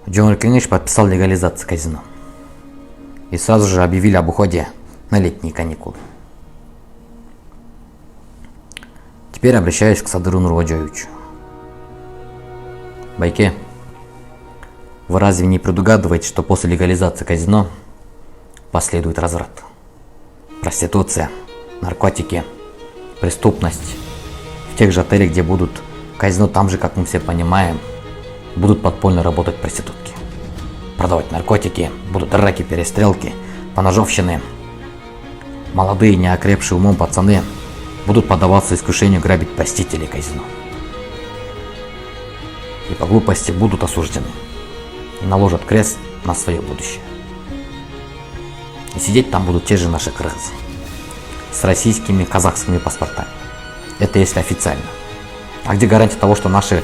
Джон Кенниш подписал легализацию казино. И сразу же объявили об уходе на летние каникулы. Теперь обращаюсь к Садыру Нурваджоевичу. Байке, вы разве не предугадываете, что после легализации казино последует разврат? Проституция, наркотики, преступность. В тех же отелях, где будут казино, там же, как мы все понимаем, будут подпольно работать проститутки. Продавать наркотики, будут драки, перестрелки, поножовщины. Молодые, неокрепшие умом пацаны будут поддаваться искушению грабить посетителей казино. И по глупости будут осуждены. И наложат крест на свое будущее. И сидеть там будут те же наши кыргызы. С российскими, казахскими паспортами. Это если официально. А где гарантия того, что наши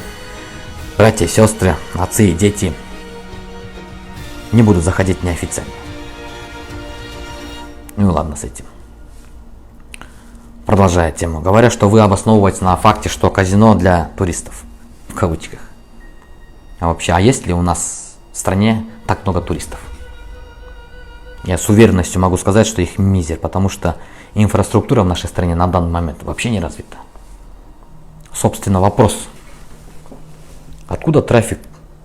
братья и сестры, отцы и дети не будут заходить неофициально? Ну и ладно с этим. Продолжая тему. Говорят, что вы обосновываете на факте, что казино для туристов. В кавычках. А вообще, а есть ли у нас в стране так много туристов? Я с уверенностью могу сказать, что их мизер, потому что инфраструктура в нашей стране на данный момент вообще не развита. Собственно, вопрос. Откуда трафик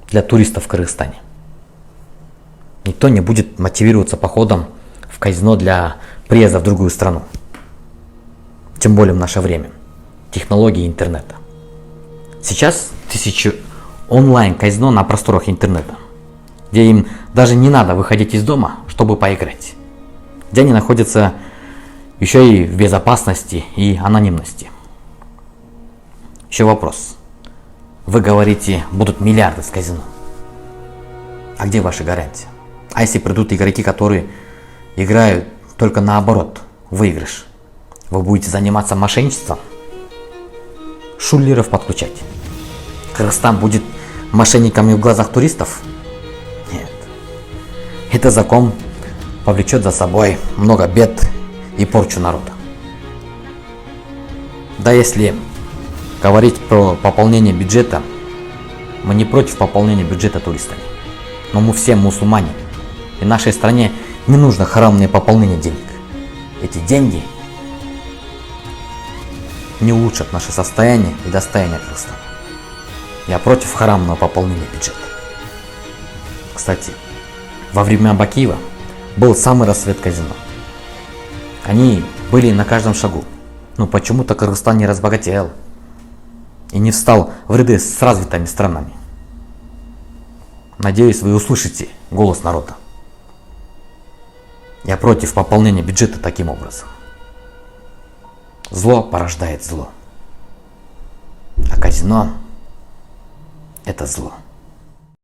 для туристов в Кыргызстане? Никто не будет мотивироваться походом в казино для приезда в другую страну. Тем более в наше время. Технологии интернета. Сейчас тысячи онлайн-казино на просторах интернета, где им даже не надо выходить из дома, чтобы поиграть. Где они находятся еще и в безопасности и анонимности. Еще вопрос. Вы говорите, будут миллиарды с казино. А где ваши гарантии? А если придут игроки, которые играют только наоборот, выигрыш? Вы будете заниматься мошенничеством? Шулеров подключать? Кыргызстан будет мошенниками в глазах туристов? Нет. Этот закон повлечет за собой много бед и порчу народа. Да, если говорить про пополнение бюджета, мы не против пополнения бюджета туристами. Но мы все мусульмане. И нашей стране не нужно харамное пополнение денег. Эти деньги не улучшат наше состояние и достояние Кыргызстана. Я против харамного пополнения бюджета. Кстати, во времена Бакиева был самый расцвет казино. Они были на каждом шагу. Но почему-то Кыргызстан не разбогател и не встал в ряды с развитыми странами. Надеюсь, вы услышите голос народа. Я против пополнения бюджета таким образом. Зло порождает зло. А казино – это зло.